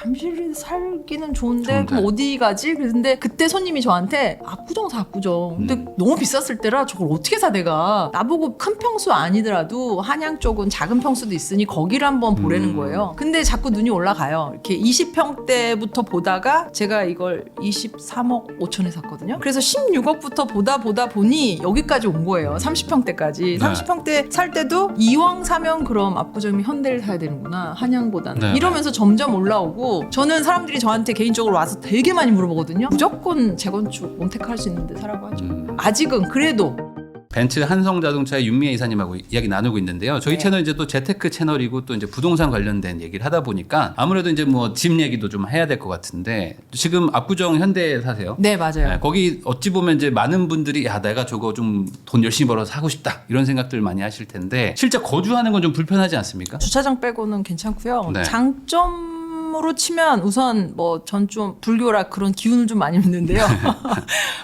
잠실에 살기는 좋은데 그럼 어디 가지? 그런데 그때 손님이 저한테 압구정 사 압구정. 근데 너무 비쌌을 때라 저걸 어떻게 사 내가. 나보고 큰 평수 아니더라도 한양 쪽은 작은 평수도 있으니 거기를 한번 보라는 거예요. 근데 자꾸 눈이 올라가요. 이렇게 20평대부터 보다가 제가 이걸 23억 5천에 샀거든요. 그래서 16억부터 보다 보니 여기까지 온 거예요. 30평대까지. 30평대 살 때도 이왕 사면 그럼 압구정이 현대를 사야 되는구나. 한양보다는. 이러면서 점점 올라오고 저는 사람들이 저한테 개인적으로 와서 되게 많이 물어보거든요. 무조건 재건축 몬테크할 수 있는데 사라고 하죠. 아직은 그래도 벤츠 한성자동차의 윤미애 이사님하고 이야기 나누고 있는데요. 저희 채널 이제 또 재테크 채널이고 또 이제 부동산 관련된 얘기를 하다 보니까 아무래도 이제 뭐 집 얘기도 좀 해야 될 것 같은데 지금 압구정 현대에 사세요? 네, 맞아요. 네, 거기 어찌 보면 이제 많은 분들이 야 내가 저거 좀 돈 열심히 벌어서 사고 싶다 이런 생각들 많이 하실 텐데 실제 거주하는 건 좀 불편하지 않습니까? 주차장 빼고는 괜찮고요. 네. 장점으로 치면 우선 뭐 전 좀 불교라 그런 기운을 좀 많이 믿는데요.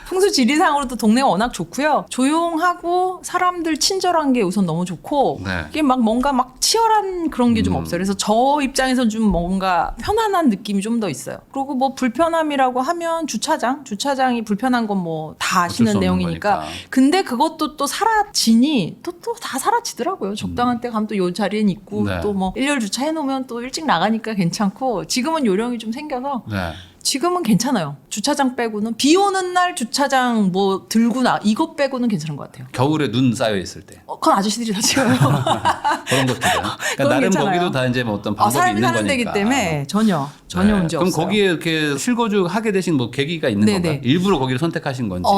풍수 지리상으로도 동네가 워낙 좋고요. 조용하고 사람들 친절한 게 우선 너무 좋고 네. 이게 막 뭔가 막 치열한 그런 게 좀 없어요. 그래서 저 입장에선 좀 뭔가 편안한 느낌이 좀 더 있어요. 그리고 뭐 불편함이라고 하면 주차장이 불편한 건 뭐 다 아시는 내용이니까. 거니까. 근데 그것도 또 사라지니 또 다 사라지더라고요. 적당한 때 가면 또 요 자리엔 있고 네. 또 뭐 일렬 주차해 놓으면 또 일찍 나가니까 괜찮고 지금은 요령이 좀 생겨서 네. 지금은 괜찮아요. 주차장 빼고는 비 오는 날 주차장 뭐 들고 나 이것 빼고는 괜찮은 것 같아요. 겨울에 눈 쌓여 있을 때 그건 아저씨들이 다 지어요. 그런 것들은 그러니까 그건 나름 괜찮아요. 거기도 다 이제 뭐 어떤 방법이 사람이 있는 사는 거니까. 데기 때문에 전혀 네. 문제 그럼 없어요. 거기에 이렇게 실거주 하게 되신 뭐 계기가 있는 네네. 건가요? 일부러 거기를 선택하신 건지.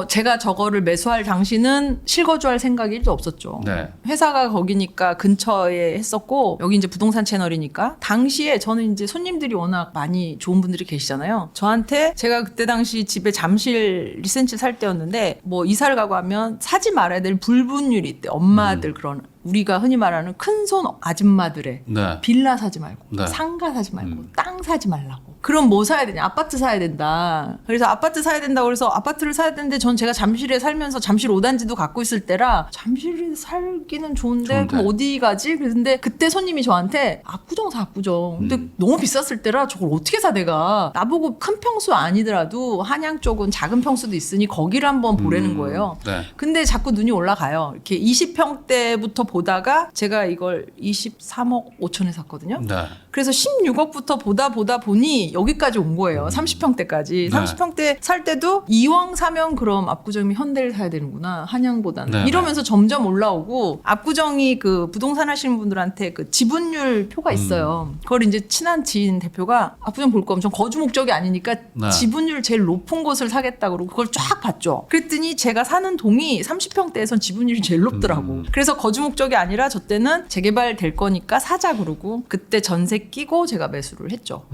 제가 저거를 매수할 당시는 실거주할 생각이 1도 없었죠. 네. 회사가 거기니까 근처에 했었고 여기 이제 부동산 채널이니까 당시에 저는 이제 손님들이 워낙 많이 좋은 분들이 계시잖아요. 저한테 제가 그때 당시 집에 잠실 리센치 살 때였는데 뭐 이사를 가고 하면 사지 말아야 될 불분율이 있대. 엄마들 그런 우리가 흔히 말하는 큰손 아줌마들의 네. 빌라 사지 말고 네. 상가 사지 말고 땅 사지 말라고. 그럼 뭐 사야 되냐? 아파트 사야 된다. 그래서 아파트 사야 된다고 그래서 아파트를 사야 되는데 전 제가 잠실에 살면서 잠실 5단지도 갖고 있을 때라 잠실에 살기는 좋은데 그럼 어디 가지? 그런데 그때 손님이 저한테 압구정 사 압구정. 근데 너무 비쌌을 때라 저걸 어떻게 사 내가. 나보고 큰 평수 아니더라도 한양 쪽은 작은 평수도 있으니 거기를 한번 보라는 거예요. 네. 근데 자꾸 눈이 올라가요. 이렇게 20평대부터 보다가 제가 이걸 23억 5천에 샀거든요. 네. 그래서 16억부터 보다 보니 여기까지 온 거예요. 30평대까지. 30평대 살 때도 이왕 사면 그럼 압구정이 현대를 사야 되는구나. 한양보다는. 네, 이러면서 점점 올라오고 압구정이 그 부동산 하시는 분들한테 그 지분율 표가 있어요. 그걸 이제 친한 지인 대표가 압구정 볼 거면 전 거주 목적이 아니니까 네. 지분율 제일 높은 곳을 사겠다고 그러고 그걸 쫙 봤죠. 그랬더니 제가 사는 동이 30평대에선 지분율이 제일 높더라고. 그래서 거주 목적이 아니라 저 때는 재개발 될 거니까 사자 그러고 그때 전세 끼고 제가 매수를 했죠.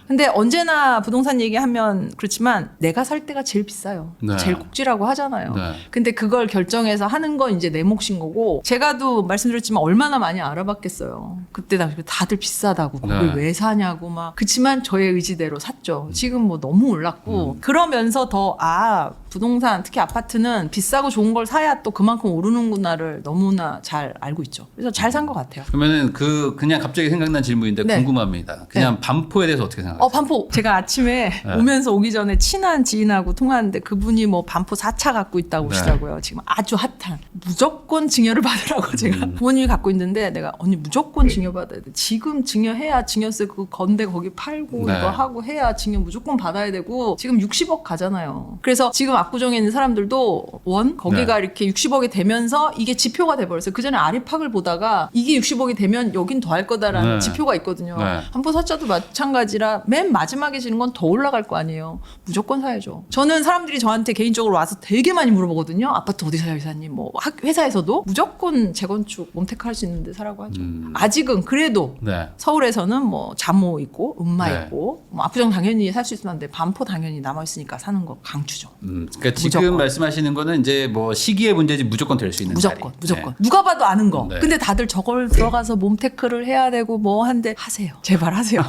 근데 언제나 부동산 얘기하면 그렇지만 내가 살 때가 제일 비싸요. 네. 제일 꼭지라고 하잖아요. 네. 근데 그걸 결정해서 하는 건 이제 내 몫인 거고 제가도 말씀드렸지만 얼마나 많이 알아봤겠어요. 그때 당시 다들 비싸다고 그걸 네. 왜 사냐고 막 그치만 저의 의지대로 샀죠. 지금 뭐 너무 올랐고 그러면서 더 부동산 특히 아파트는 비싸고 좋은 걸 사야 또 그만큼 오르는구나를 너무나 잘 알고 있죠. 그래서 잘 산 것 같아요. 그러면은 그냥 갑자기 생각난 질문인데 네. 궁금합니다. 그냥 반포에 대해서 어떻게 생각하세요? 반포. 제가 아침에 오면서 오기 전에 친한 지인하고 통화하는데 그분이 뭐 반포 4차 갖고 있다고 그러시더라고요. 지금 아주 핫한. 무조건 증여를 받으라고 제가 부모님이 갖고 있는데 내가 언니 무조건 증여받아야 돼. 지금 증여해야 증여세 그 건대 거기 팔고 네. 이거 하고 해야 증여 무조건 받아야 되고 지금 60억 가잖아요. 그래서 지금 압구정에 있는 사람들도 거기가 이렇게 60억이 되면서 이게 지표가 돼버렸어요. 그전에 아리팍을 보다가 이게 60억이 되면 여긴 더 할 거다라는 지표가 있거든요. 반포 4차도 마찬가지라 맨 마지막에 지는 건 더 올라갈 거 아니에요. 무조건 사야죠. 저는 사람들이 저한테 개인적으로 와서 되게 많이 물어보거든요. 아파트 어디 사요, 이사님? 뭐 회사에서도 무조건 재건축 몬테크 할 수 있는데 사라고 하죠. 아직은 그래도 네. 서울에서는 뭐 잠호 있고 음마 네. 있고 뭐 압구정 당연히 살 수 있는데 반포 당연히 남아 있으니까 사는 거 강추죠. 그러니까 지금 무조건. 말씀하시는 거는 이제 뭐 시기의 문제지 무조건 될 수 있는 무조건 자리. 무조건 네. 누가 봐도 아는 거. 네. 근데 다들 저걸 들어가서 몸 태클을 해야 되고 뭐 한데 하세요. 제발 하세요.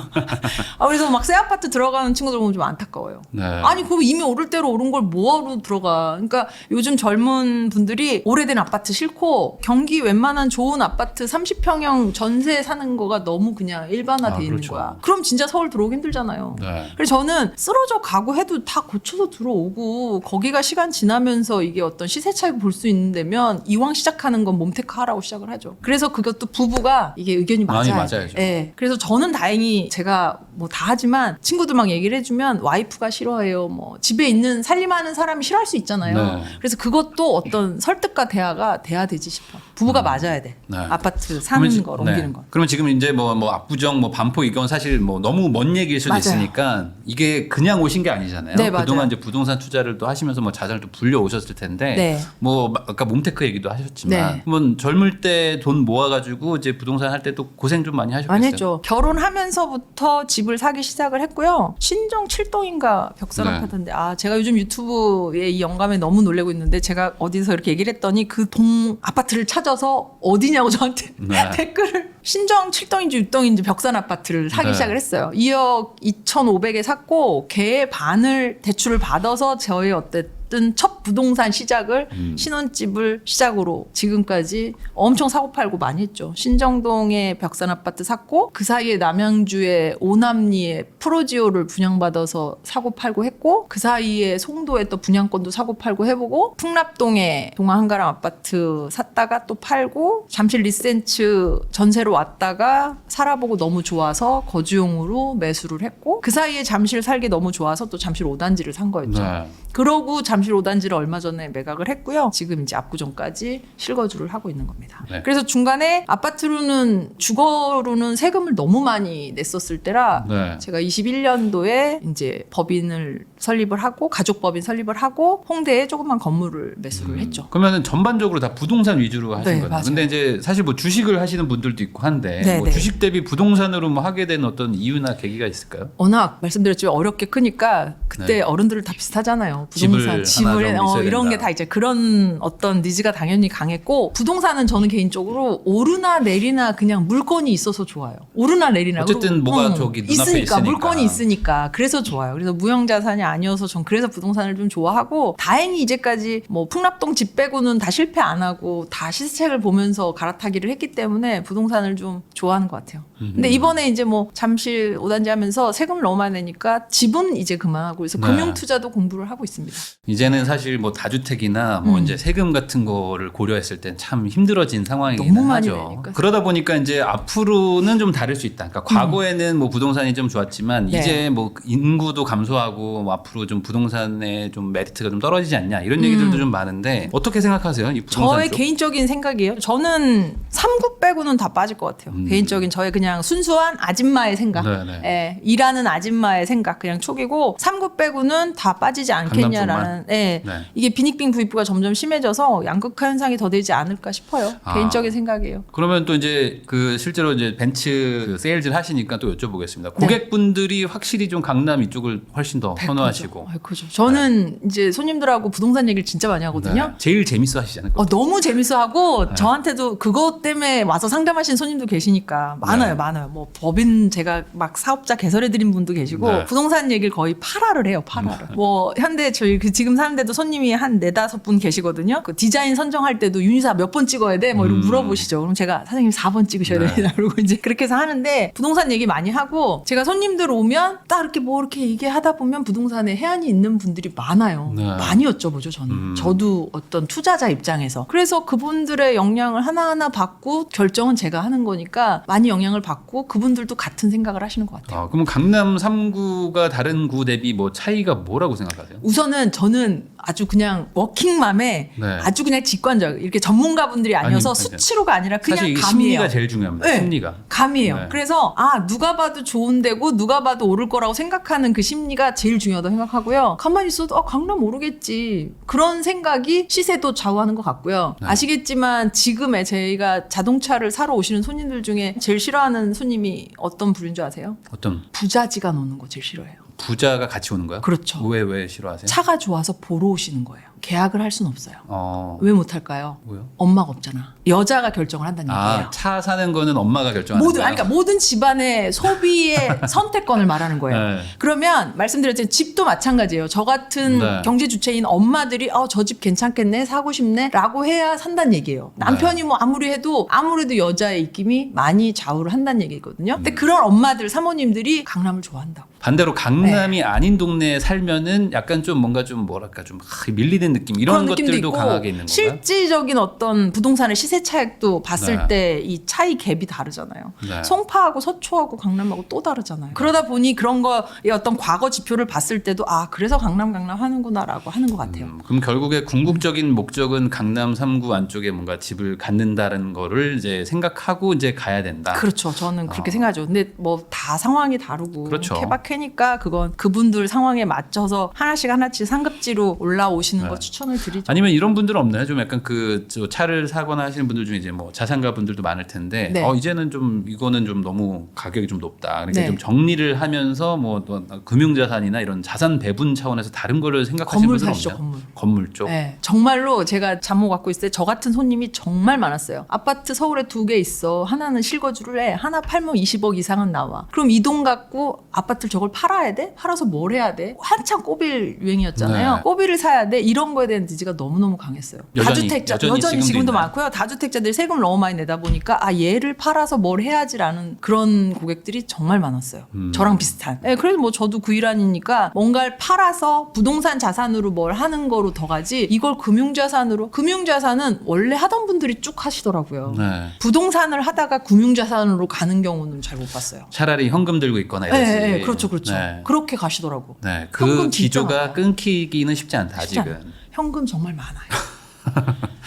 그래서 막 새 아파트 들어가는 친구들 보면 좀 안타까워요. 네. 아니 그거 이미 오를 대로 오른 걸 뭐하러 들어가. 그러니까 요즘 젊은 분들이 오래된 아파트 싫고 경기 웬만한 좋은 아파트 30평형 전세 사는 거가 너무 그냥 일반화돼 있는 그렇죠. 거야. 그럼 진짜 서울 들어오기 힘들잖아요. 네. 그래서 저는 쓰러져 가고 해도 다 고쳐서 들어오고 거기가 시간 지나면서 이게 어떤 시세 차익을 볼 수 있는 데면 이왕 시작하는 건 몸테크 하라고 시작을 하죠. 그래서 그것도 부부가 이게 의견이 많이 맞아요. 맞아야죠. 예. 그래서 저는 다행히 제가 뭐 다 하지만 친구들 막 얘기를 해주면 와이프가 싫어해요. 뭐 집에 있는 살림하는 사람이 싫어할 수 있잖아요. 네. 그래서 그것도 어떤 설득과 대화가 돼야 되지 싶어. 부부가 맞아야 돼. 네. 아파트 사는 걸 옮기는 건. 그러면 지금 이제 뭐 압구정, 뭐 반포 이건 사실 뭐 너무 먼 얘기일 수도 맞아요. 있으니까 이게 그냥 오신 게 아니잖아요. 네, 그동안 맞아요. 이제 부동산 투자를 또 하시면서 뭐 자산을 또 불려 오셨을 텐데, 네. 뭐 아까 몸테크 얘기도 하셨지만, 네. 한번 젊을 때 돈 모아가지고 이제 부동산 할 때 또 고생 좀 많이 하셨겠어요. 많이 했죠. 결혼하면서부터 집을 사기 시작을 했고요. 신정 7동인가 벽산 네. 아파트인데 제가 요즘 유튜브에 이 영감에 너무 놀래고 있는데 제가 어디서 이렇게 얘기를 했더니 그 동 아파트를 찾아서 어디냐고 저한테 네. 댓글을 신정 7동인지 6동인지 벽산 아파트를 사기 네. 시작을 했어요. 2억 2,500에 샀고 걔의 반을 대출을 받아서 저의 어쨌든 첫 부동산 시작을 신혼집을 시작으로 지금까지 엄청 사고 팔고 많이 했죠. 신정동에 벽산 아파트 샀고 그 사이에 남양주에 오남리에 프로지오를 분양받아서 사고 팔고 했고 그 사이에 송도에 또 분양권도 사고 팔고 해보고 풍납동에 동아 한가람 아파트 샀다가 또 팔고 잠실 리센츠 전세로 왔다가 살아보고 너무 좋아서 거주용으로 매수를 했고 그 사이에 잠실 살기 너무 좋아서 또 잠실 5단지를 산 거였죠. 네. 그러고 잠실 5단지를 얼마 전에 매각을 했고요. 지금 이제 압구정까지 실거주를 하고 있는 겁니다. 네. 그래서 중간에 아파트로는 주거로는 세금을 너무 많이 냈었을 때라 네. 제가 21년도에 이제 법인을 설립을 하고 가족법인 설립을 하고 홍대에 조그만 건물을 매수를 했죠. 그러면은 전반적으로 다 부동산 위주로 하신 네, 거예요. 맞아요. 근데 이제 사실 뭐 주식을 하시는 분들도 있고 한데 네, 뭐 네. 주식 대비 부동산으로 뭐 하게 된 어떤 이유나 계기가 있을까요? 워낙 말씀드렸지만 어렵게 크니까 그때 네. 어른들 다 비슷하잖아요. 집을 부동산, 하나 집을 좀 있어야 이런 된다. 게 다 이제 그런 어떤 니즈가 당연히 강했고 부동산은 저는 개인적으로 오르나 내리나 그냥 물건이 있어서 좋아요. 오르나 내리나 어쨌든 그리고, 뭐가 저기 눈앞에 있으니까. 물건이 있으니까 그래서 좋아요. 그래서 무형 자산이 아니어서 전 그래서 부동산을 좀 좋아하고 다행히 이제까지 뭐 풍납동 집 빼고는 다 실패 안 하고 다 시세책을 보면서 갈아타기를 했기 때문에 부동산을 좀 좋아하는 것 같아요. 근데 이번에 이제 뭐 잠실 5단지 하면서 세금을 너무 많이 내니까 집은 이제 그만하고 그래서 네. 금융 투자도 공부를 하고 있습니다. 이제는 사실 뭐 다주택이나 뭐 이제 세금 같은 거를 고려했을 땐 참 힘들어진 상황이긴 너무 많이 하죠. 내니까. 그러다 보니까 이제 앞으로는 좀 다를 수 있다. 그러니까 과거에는 뭐 부동산이 좀 좋았지만 네. 이제 뭐 인구도 감소하고 뭐 앞으로 좀 부동산의 좀 메리트가 좀 떨어지지 않냐 이런 얘기들도 좀 많은데 어떻게 생각하세요? 이 부동산 저의 쪽? 개인적인 생각이에요. 저는 3구 빼고는 다 빠질 것 같아요. 개인적인 저의 그냥 순수한 아줌마의 생각. 네네. 예, 일하는 아줌마의 생각 그냥 촉이고 3구 빼고는 다 빠지지 않겠냐라는 예, 네. 이게 빈익빈 부익부가 점점 심해져서 양극화 현상이 더 되지 않을까 싶어요. 아. 개인적인 생각이에요. 그러면 또 이제 그 실제로 이제 벤츠 그 세일즈를 하시니까 또 여쭤보겠습니다. 고객분들이 확실히 좀 강남 이쪽을 훨씬 더 선호하시고 그죠. 저는 이제 손님들하고 부동산 얘기를 진짜 많이 하거든요. 네. 제일 재밌어 하시잖아요. 너무 재밌어하고 네. 저한테도 그것 때문에 와서 상담하시는 손님도 계시니까 많아요, 네. 많아요. 뭐 법인 제가 막 사업자 개설해드린 분도 계시고 네. 부동산 얘기를 거의 8화를 해요, 8화를. 뭐 현대 저희 그 지금 사는데도 손님이 한 4-5분 계시거든요. 그 디자인 선정할 때도 윤희사 몇 번 찍어야 돼? 뭐 이러고 물어보시죠. 그럼 제가 사장님 4번 찍으셔야 네. 됩니다. 그러고 이제 그렇게 해서 하는데 부동산 얘기 많이 하고 제가 손님들 오면 딱 이렇게 뭐 이렇게 얘기하다 보면 부동산에 해안이 있는 분들이 많아요. 네. 많이 여쭤보죠, 저는. 저도 어떤 투자자 입장에서. 그래서 그분들의 영향을 하나하나 받고 결정은 제가 하는 거니까 많이 영향을 받고 그분들도 같은 생각을 하시는 것 같아요. 그럼 강남 3구가 다른 구 대비 뭐 차이가 뭐라고 생각하세요? 우선은 저는 아주 그냥 워킹맘에 네. 아주 그냥 직관적 이렇게 전문가분들이 아니어서 아니, 수치로가 아니라 그냥 사실 이게 감이에요. 심리가 제일 중요합니다. 네. 심리가. 감이에요. 네. 그래서 누가 봐도 좋은 데고 누가 봐도 오를 거라고 생각하는 그 심리가 제일 중요하다고 생각하고요. 가만히 있어도 강남 오르겠지. 그런 생각이 시세도 좌우하는 것 같고요. 네. 아시겠지만 지금의 저희가 자동차를 사러 오시는 손님들 중에 제일 싫어하는 손님이 어떤 부류인 줄 아세요? 어떤 부자지간 오는 거 제일 싫어해요. 부자가 같이 오는 거야? 그렇죠. 왜 싫어하세요? 차가 좋아서 보러 오시는 거예요. 계약을 할 수는 없어요. 왜 못할까요? 뭐요? 엄마가 없잖아. 여자가 결정을 한다는 얘기예요. 차 사는 거는 엄마가 결정하는 거예요? 그러니까 모든 집안의 소비의 선택권을 말하는 거예요. 네. 그러면 말씀드렸지만 집도 마찬가지예요. 저 같은 네. 경제 주체인 엄마들이 저 집 괜찮겠네, 사고 싶네 라고 해야 산다는 얘기예요. 남편이 뭐 아무리 해도 아무래도 여자의 입김이 많이 좌우를 한다는 얘기거든요. 근데 그런 엄마들, 사모님들이 강남을 좋아한다고. 반대로 강남이 아닌 동네에 살면은 약간 좀 뭔가 좀 뭐랄까 좀 밀리는 느낌 이런 것들도 있고, 강하게 있는 건가요? 실질적인 어떤 부동산의 시세 차익도 봤을 네. 때 이 차이 갭이 다르잖아요. 네. 송파하고 서초하고 강남하고 또 다르잖아요. 그러다 보니 그런 거의 어떤 과거 지표를 봤을 때도 그래서 강남 하는구나라고 하는 것 같아요. 그럼 결국에 궁극적인 목적은 강남 3구 안쪽에 뭔가 집을 갖는다는 거를 이제 생각하고 이제 가야 된다. 그렇죠. 저는 그렇게 생각하죠. 근데 뭐 다 상황이 다르고 그렇죠. 케바케니까 그건 그분들 상황에 맞춰서 하나씩 상급지로 올라오시는 거 추천을 드리죠. 아니면 이런 분들은 없나요? 좀 약간 저 차를 사거나 하시는 분들 중에 이제 뭐 자산가 분들도 많을 텐데 네. 이제는 좀 이거는 좀 너무 가격이 좀 높다. 그러니까 네. 좀 정리를 하면서 뭐 또 금융자산이나 이런 자산 배분 차원에서 다른 거를 생각하시는 건물 분들은 사시죠, 없나요? 건물 쪽. 네, 정말로 제가 잠옷 갖고 있을 때 저 같은 손님이 정말 많았어요. 아파트 서울에 2개 있어. 하나는 실거주를 해. 하나 팔면 20억 이상은 나와. 그럼 이 돈 갖고 아파트를 저걸 팔아야 돼? 팔아서 뭘 해야 돼? 한참 꼬빌 유행이었잖아요. 네. 꼬빌을 사야 돼? 이런 거에 대한 니즈가 너무너무 강했어요. 다주택자 여전히 지금도 있나요? 많고요. 다주택자들이 세금을 너무 많이 내다 보니까 얘를 팔아서 뭘 해야지라는 그런 고객들이 정말 많았어요. 저랑 비슷한. 네, 그래서 뭐 저도 그 일환이니까 뭔가를 팔아서 부동산 자산으로 뭘 하는 거로 더 가지 이걸 금융자산으로. 금융자산은 원래 하던 분들이 쭉 하시더라고요. 네. 부동산을 하다가 금융자산으로 가는 경우는 잘 못 봤어요. 차라리 현금 들고 있거나 이러지. 네, 그렇죠. 네. 그렇게 가시더라고. 네, 현금 그 진짜 기조가 많아요. 끊기기는 쉽지 않다 쉽지 않아요. 아직은. 현금 정말 많아요.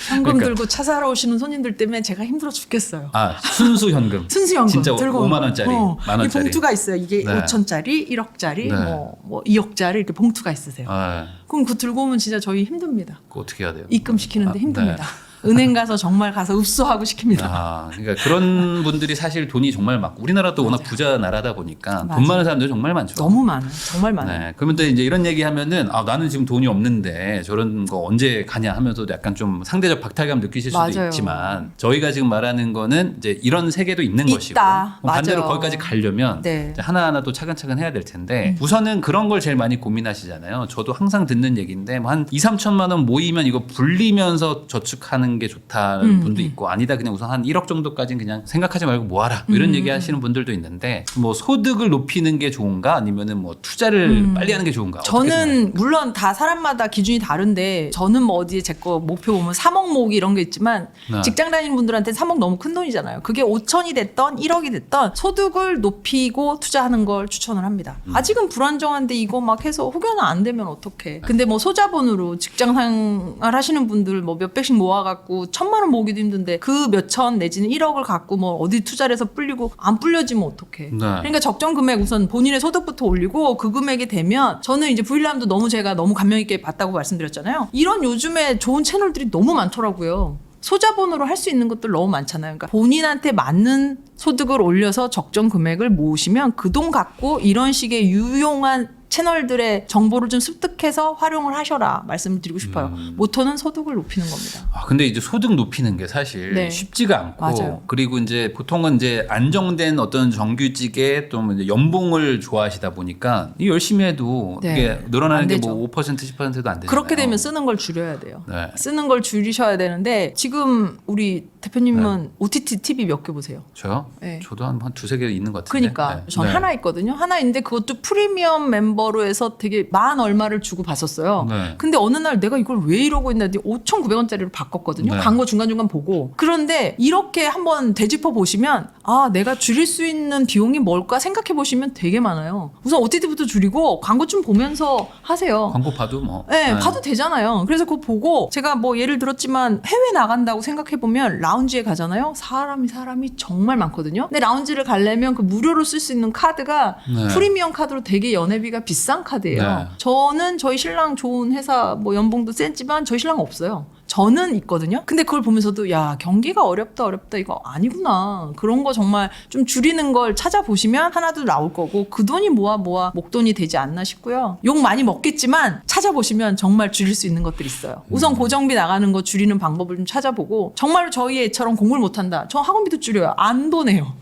현금 그러니까. 들고 차 사러 오시는 손님들 때문에 제가 힘들어 죽겠어요. 순수 현금. 순수 현금 진짜 들고 5만 원짜리, 만 이 원짜리. 봉투가 있어요. 이게 네. 5천짜리, 1억짜리, 네. 뭐 2억짜리 이렇게 봉투가 있으세요. 네. 그럼 그거 들고 오면 진짜 저희 힘듭니다. 그거 어떻게 해야 돼요? 입금 시키는데 힘듭니다. 네. 은행 가서 정말 가서 읍소하고 시킵니다. 그러니까 그런 분들이 사실 돈이 정말 많고 우리나라도 워낙 부자 나라다 보니까 맞아요. 돈 많은 사람들이 정말 많죠. 너무 많아요. 정말 많아요. 네. 그러면 또 이제 이런 얘기 하면은 나는 지금 돈이 없는데 저런 거 언제 가냐 하면서도 약간 좀 상대적 박탈감 느끼실 수도 맞아요. 있지만 저희가 지금 말하는 거는 이제 이런 세계도 있는 있다. 것이고 그럼 반대로 맞아요. 거기까지 가려면 네. 이제 하나하나 또 차근차근 해야 될 텐데 우선은 그런 걸 제일 많이 고민하시잖아요. 저도 항상 듣는 얘기인데 뭐 한 2, 3천만 원 모이면 이거 불리면서 저축하는 게 좋다는 분도 있고 아니다 그냥 우선 한 1억 정도까지는 그냥 생각하지 말고 모아라 뭐 이런 얘기 하시는 분들도 있는데 뭐 소득을 높이는 게 좋은가 아니면은 뭐 투자를 빨리 하는 게 좋은가? 어떻게 생각해요? 저는 물론 다 사람마다 기준이 다른데 저는 뭐 어디에 제 거 목표 보면 3억 모으기 이런 게 있지만 네. 직장 다니는 분들한테 3억 너무 큰 돈이잖아요. 그게 5천이 됐던 1억이 됐던 소득을 높이고 투자하는 걸 추천을 합니다. 아직은 불안정한데 이거 막 해서 혹여나 안 되면 어떡해. 근데 뭐 소자본으로 직장 생활 하시는 분들 뭐 몇백씩 모아갖고 1,000만 원 모으기도 힘든데 그 몇천 내지는 1억을 갖고 뭐 어디 투자를 해서 불리고 안 불려지면 어떡해. 네. 그러니까 적정 금액 우선 본인의 소득부터 올리고 그 금액이 되면 저는 이제 부일남도 제가 너무 감명 있게 봤다고 말씀드렸잖아요. 이런 요즘에 좋은 채널들이 너무 많더라고요. 소자본으로 할 수 있는 것들 너무 많잖아요. 그러니까 본인한테 맞는 소득을 올려서 적정 금액을 모으시면 그 돈 갖고 이런 식의 유용한 채널들의 정보를 좀 습득해서 활용을 하셔라 말씀을 드리고 싶어요. 모토는 소득을 높이는 겁니다. 근데 이제 소득 높이는 게 사실 네. 쉽지가 않고 맞아요. 그리고 이제 보통은 이제 안정된 어떤 정규직에 또 이제 연봉을 좋아하시다 보니까 이 열심히 해도 네. 이게 늘어나는 안 게 되죠. 뭐 5% 10%도 안 되잖아요. 그렇게 되면 쓰는 걸 줄여야 돼요. 네. 쓰는 걸 줄이셔야 되는데 지금 우리 대표님은 OTT TV 몇 개 보세요? 저요? 네. 저도 한 두세 개 있는 것 같은데. 그러니까 네. 전 네. 하나 있거든요. 하나 있는데 그것도 프리미엄 멤버로 해서 되게 만 얼마를 주고 봤었어요. 네. 근데 어느 날 내가 이걸 왜 이러고 있나 했더니 5,900원짜리로 바꿨거든요. 네. 광고 중간중간 보고. 그런데 이렇게 한번 되짚어 보시면 내가 줄일 수 있는 비용이 뭘까 생각해 보시면 되게 많아요. 우선 OTT부터 줄이고 광고 좀 보면서 하세요. 광고 봐도 뭐. 네, 봐도 되잖아요. 그래서 그거 보고 제가 뭐 예를 들었지만 해외 나간다고 생각해 보면 라운지에 가잖아요. 사람이 정말 많거든요. 근데 라운지를 가려면 그 무료로 쓸 수 있는 카드가 네. 프리미엄 카드로 되게 연회비가 비싼 카드예요. 네. 저는 저희 신랑 좋은 회사 뭐 연봉도 센지만 저희 신랑 없어요. 저는 있거든요. 근데 그걸 보면서도 야 경기가 어렵다 이거 아니구나. 그런 거 정말 좀 줄이는 걸 찾아보시면 하나도 나올 거고 그 돈이 모아 목돈이 되지 않나 싶고요. 욕 많이 먹겠지만 찾아보시면 정말 줄일 수 있는 것들이 있어요. 우선 고정비 나가는 거 줄이는 방법을 좀 찾아보고 정말로 저희 애처럼 공부를 못한다. 저 학원비도 줄여요. 안 보내요.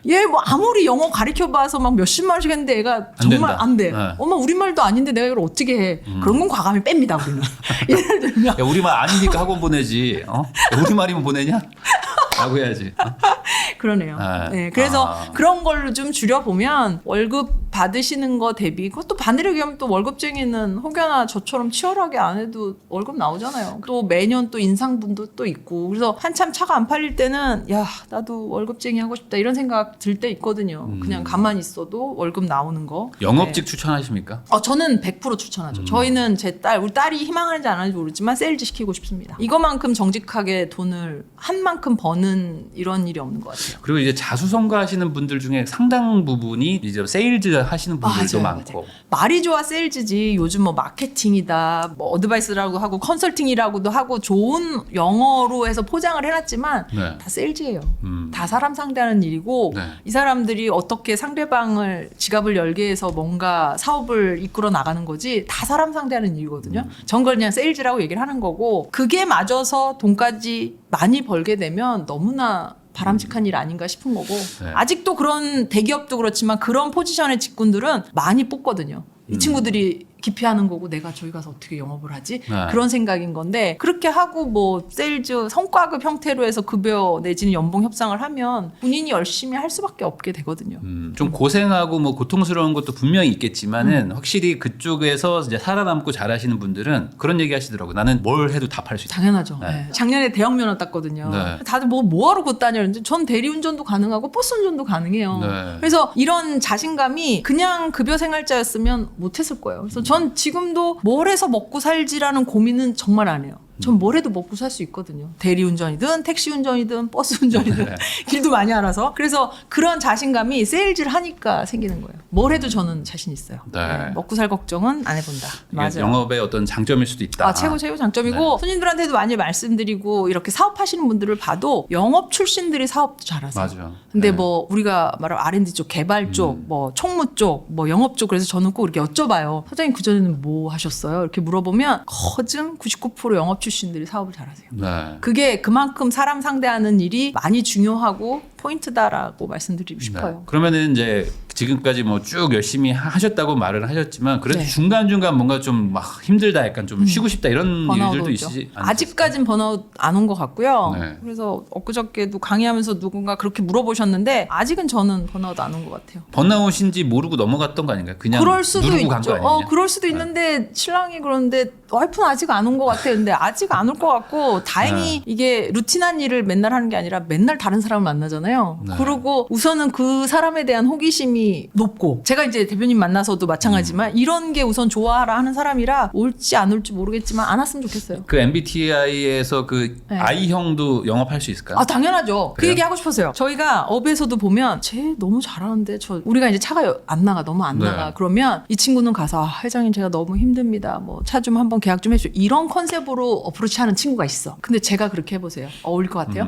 얘 뭐 아무리 영어 가르쳐봐서 막 몇십만 원씩 했는데 애가 정말 안 돼. 엄마 우리말도 아닌데 내가 이걸 어떻게 해. 그런 건 과감히 뺍니다 우리는. 예를 들면 야, 우리말 아니니까 학원 보내지. 야, 우리말이면 보내냐? 라고 해야지. 그러네요. 네, 그래서 그런 걸로 좀 줄여보면 월급 받으시는 거 대비 그것도 반대로 얘기하면 또 월급쟁이는 혹여나 저처럼 치열하게 안 해도 월급 나오잖아요. 또 매년 또 인상분도 또 있고 그래서 한참 차가 안 팔릴 때는 야 나도 월급쟁이 하고 싶다 이런 생각 들 때 있거든요. 그냥 가만히 있어도 월급 나오는 거. 영업직 추천하십니까? 저는 100% 추천하죠. 저희는 우리 딸이 희망하는지 안 하는지 모르지만 세일즈 시키고 싶습니다. 이거만큼 정직하게 돈을 한 만큼 버는 이런 일이 없는 것 같아요. 그리고 이제 자수성가 하시는 분들 중에 상당 부분이 이제 세일즈 하시는 분들도 많고. 맞아요. 말이 좋아 세일즈지 요즘 뭐 마케팅이다, 뭐 어드바이스라고 하고 컨설팅이라고도 하고 좋은 영어로 해서 포장을 해놨지만 네. 다 세일즈예요. 다 사람 상대하는 일이고 네. 이 사람들이 어떻게 상대방을 지갑을 열게 해서 뭔가 사업을 이끌어 나가는 거지 다 사람 상대하는 일이거든요. 전 그걸 그냥 세일즈라고 얘기를 하는 거고 그게 맞아서 돈까지 많이 벌게 되면 너무나 바람직한 일 아닌가 싶은 거고 네. 아직도 그런 대기업도 그렇지만 그런 포지션의 직군들은 많이 뽑거든요. 이 친구들이 기피하는 거고 내가 저기 가서 어떻게 영업을 하지? 네. 그런 생각인 건데 그렇게 하고 뭐 세일즈 성과급 형태로 해서 급여 내지는 연봉 협상을 하면 본인이 열심히 할 수밖에 없게 되거든요. 좀 고생하고 뭐 고통스러운 것도 분명히 있겠지만은 확실히 그쪽에서 이제 살아남고 잘하시는 분들은 그런 얘기 하시더라고요. 나는 뭘 해도 다 팔 수 있다. 당연하죠. 네. 네. 작년에 대형 면허 땄거든요. 네. 다들 뭐하러 그거 따냐는데 전 대리운전도 가능하고 버스 운전도 가능해요. 네. 그래서 이런 자신감이 그냥 급여 생활자였으면 못했을 거예요. 그래서 전 지금도 뭘 해서 먹고 살지라는 고민은 정말 안 해요. 전 뭘 해도 먹고 살 수 있거든요. 대리운전이든 택시운전이든 버스운전이든 네. 길도 많이 알아서. 그래서 그런 자신감이 세일즈를 하니까 생기는 거예요. 뭘 해도 저는 자신 있어요. 네. 먹고 살 걱정은 안 해본다. 이게 맞아요. 영업의 어떤 장점일 수도 있다. 최고 장점이고 손님들한테도 많이 말씀드리고 이렇게 사업하시는 분들을 봐도 영업 출신들이 사업도 잘하세요. 맞아요. 근데 네. 뭐 우리가 말하는 R&D 쪽, 개발 쪽, 뭐 총무 쪽, 뭐 영업 쪽 그래서 저는 꼭 이렇게 여쭤봐요. 사장님 그전에는 뭐 하셨어요? 이렇게 물어보면 거진 99% 영업 출신들이 사업을 잘하세요. 네. 그게 그만큼 사람 상대하는 일이 많이 중요하고 포인트다라고 말씀드리고 싶어요. 네. 그러면은 이제 지금까지 뭐 쭉 열심히 하셨다고 말을 하셨지만 그래도 네. 중간중간 뭔가 좀 막 힘들다 약간 좀 쉬고 싶다 이런 번아웃 일들도 오죠. 있으시 않으셨어요? 아직까진 번아웃 안 온 것 같고요. 네. 그래서 엊그저께도 강의하면서 누군가 그렇게 물어보셨는데 아직은 저는 번아웃 안 온 것 같아요. 번아웃인지 모르고 넘어갔던 거 아닌가요? 그냥 그럴 수도 누르고 간 거 있죠. 아니냐? 그럴 수도 있는데 신랑이 그러는데 와이프는 아직 안 온 것 같아. 근데 아직 안 올 것 같고 다행히 이게 루틴한 일을 맨날 하는 게 아니라 맨날 다른 사람을 만나잖아요. 네. 그리고 우선은 그 사람에 대한 호기심이 높고 제가 이제 대표님 만나서도 마찬가지지만 이런 게 우선 좋아하라 하는 사람이라 올지 안 올지 모르겠지만 안 왔으면 좋겠어요. 그 MBTI에서 그 네. I형도 영업할 수 있을까요? 당연하죠. 그 그래요? 얘기 하고 싶었어요. 저희가 업에서도 보면 쟤 너무 잘하는데 우리가 이제 차가 안 나가 너무 안 네. 나가 그러면 이 친구는 가서 회장님 제가 너무 힘듭니다. 뭐 차 좀 한번 계약 좀 해줘. 이런 컨셉으로 어프로치하는 친구가 있어. 근데 제가 그렇게 해보세요. 어울릴 것 같아요?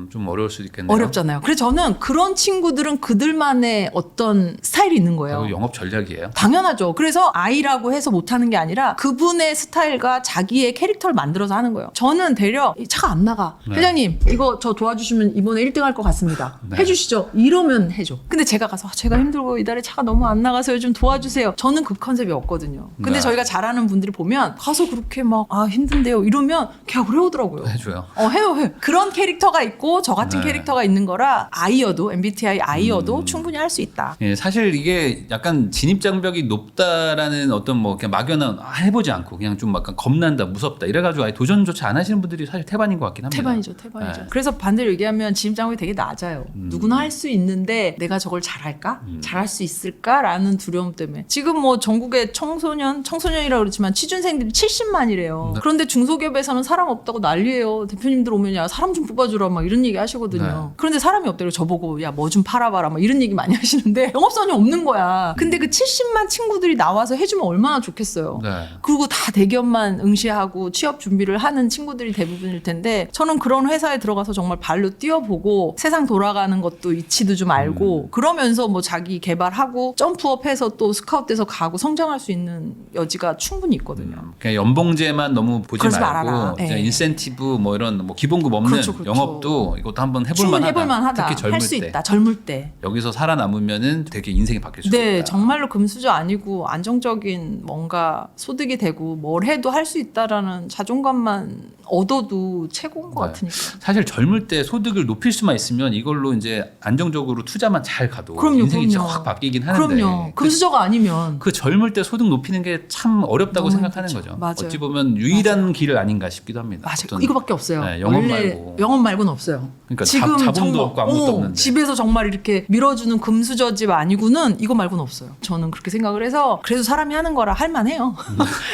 좀 어려울 수도 있겠네요. 어렵잖아요. 그래서 저는 그런 친구들은 그들만의 어떤 스타일이 있는 거예요. 그리고 영업 전략이에요. 당연하죠. 그래서 I라고 해서 못하는 게 아니라 그분의 스타일과 자기의 캐릭터를 만들어서 하는 거예요. 저는 되려 이 차가 안 나가. 네. 회장님 이거 저 도와주시면 이번에 1등 할 것 같습니다. 네. 해주시죠. 이러면 해줘. 근데 제가 가서 제가 힘들고 이달에 차가 너무 안 나가서요. 좀 도와주세요. 저는 그 컨셉이 없거든요. 근데 네. 저희가 잘하는 분들이 보면 가서 그렇게 막 힘든데요. 이러면 계약을 해오더라고요. 해줘요. 해요. 그런 캐릭터가 있고 저 같은 네. 캐릭터가 있는 거라 I여도 MBTI I여도 충분히 할 수 있다. 예, 사실 이게 약간 진입장벽이 높다라는 어떤 뭐 그냥 막연한 해보지 않고 그냥 좀 약간 겁난다, 무섭다 이래가지고 아예 도전조차 안 하시는 분들이 사실 태반인 것 같긴 합니다. 태반이죠. 네. 그래서 반대로 얘기하면 진입장벽이 되게 낮아요. 누구나 할 수 있는데 내가 저걸 잘할까? 잘할 수 있을까라는 두려움 때문에 지금 뭐 전국의 청소년이라고 그렇지만 취준생들이 70만이래요. 네. 그런데 중소기업에서는 사람 없다고 난리예요. 대표님들 오면 야 사람 좀 뽑아주라 막 이런 얘기 하시거든요. 네. 그런데 사람이 없대요. 저보고 야 뭐 좀 팔아봐라 막 이런 얘기 많이 하시는데 영업선이 없는 거야. 근데 그 70만 친구들이 나와서 해주면 얼마나 좋겠어요. 네. 그리고 다 대기업만 응시하고 취업 준비를 하는 친구들이 대부분일 텐데 저는 그런 회사에 들어가서 정말 발로 뛰어보고 세상 돌아가는 것도 이치도 좀 알고 그러면서 뭐 자기 개발하고 점프업해서 또 스카웃돼서 가고 성장할 수 있는 여지가 충분히 있거든요. 그냥 연봉제만 너무 보지 그러지 말고 말아라. 이제 예. 인센티브 뭐 이런 뭐 기본급 없는 그렇죠, 그렇죠. 영업도 이것도 한번 해볼 충분히 만하다. 해볼 만하다. 특히 젊을 할 수 때. 있다. 젊을 때. 여기서 살아남으면은 되게 인생이 바뀔 수 있다. 네, 정말로 금수저 아니고 안정적인 뭔가 소득이 되고 뭘 해도 할 수 있다라는 자존감만 얻어도 최고인 것 네. 같으니까. 사실 젊을 때 소득을 높일 수만 있으면 이걸로 이제 안정적으로 투자만 잘 가도 그럼요, 인생이 진짜 그럼요. 확 바뀌긴 하는데 그럼요. 금수저가 아니면. 그 젊을 때 소득 높이는 게 참 어렵다고 너무 생각하는 힘들죠. 거죠. 맞아요. 어찌 보면 유일한 길은 아닌가 싶기도 합니다. 맞아요. 어떤- 이거밖에 없어요. 네, 영업 원래 말고. 영업 말고는 없어요. 그러니까 지금 자본도 정말, 없고 아무것도 없는데. 집에서 정말 이렇게 밀어주는 금수저 집 아니고는 이거 말고는 없어요. 저는 그렇게 생각을 해서 그래도 사람이 하는 거라 할만해요.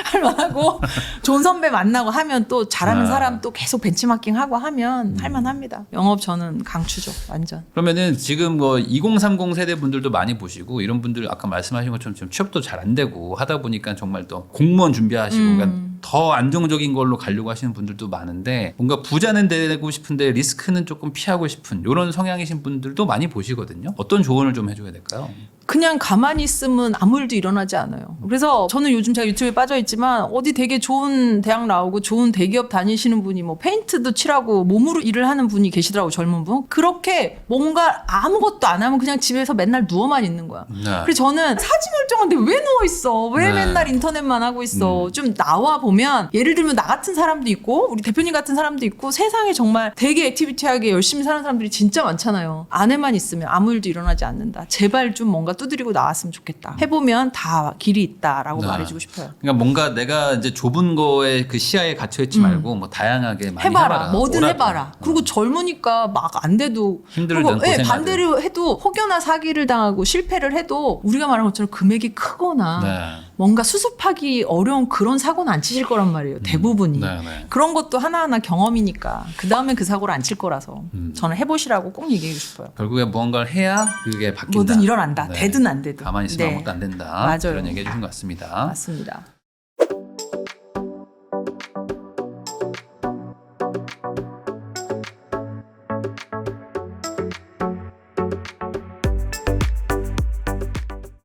할만하고 좋은 선배 만나고 하면 또 잘하는 아. 사람 또 계속 벤치마킹하고 하면 할만합니다. 영업 저는 강추죠. 완전. 그러면은 지금 뭐 2030 세대 분들도 많이 보시고 이런 분들 아까 말씀하신 것처럼 지금 취업도 잘 안 되고 하다 보니까 정말 또 공무원 준비하시고 그러니까 더 안정적인 걸로 가려고 하시는 분들도 많은데 뭔가 부자는 되고 싶은데 리스크는 조금 피하고 싶은 이런 성향이신 분들도 많이 보시거든요. 어떤 조언을 좀 해줘야 될까요? 그냥 가만히 있으면 아무 일도 일어나지 않아요. 그래서 저는 요즘 제가 유튜브에 빠져 있지만 어디 되게 좋은 대학 나오고 좋은 대기업 다니시는 분이 뭐 페인트도 칠하고 몸으로 일을 하는 분이 계시더라고 젊은 분. 그렇게 뭔가 아무것도 안 하면 그냥 집에서 맨날 누워만 있는 거야. 네. 그래서 저는 사지멀쩡한데 왜 누워 있어? 왜 네. 맨날 인터넷만 하고 있어? 좀 나와 보면 예를 들면 나 같은 사람도 있고 우리 대표님 같은 사람도 있고 세상에 정말 되게 액티비티하게 열심히 사는 사람들이 진짜 많잖아요. 안에만 있으면 아무 일도 일어나지 않는다. 제발 좀 뭔가 두드리고 나왔으면 좋겠다. 해보면 다 길이 있다라고 네. 말해주고 싶어요. 그러니까 뭔가 내가 이제 좁은 거에 그 시야에 갇혀 있지 말고 뭐 다양하게 많이 해봐라. 뭐든 뭐라도. 해봐라. 그리고 젊으니까 막 안 돼도 힘들든 그리고 고생하든. 반대로 해도 혹여나 사기를 당하고 실패를 해도 우리가 말한 것처럼 금액이 크거나 네. 뭔가 수습하기 어려운 그런 사고는 안 치실 거란 말이에요. 대부분이. 네, 네. 그런 것도 하나하나 경험이니까 그 다음에 그 사고를 안 칠 거라서 저는 해보시라고 꼭 얘기해 싶어요. 결국에 무언가를 해야 그게 바뀐다. 뭐든 일어난다. 네. 되든 안 되든. 가만히 있으면 네. 아무것도 안 된다. 맞아요. 그런 얘기해 주신 것 같습니다. 맞습니다.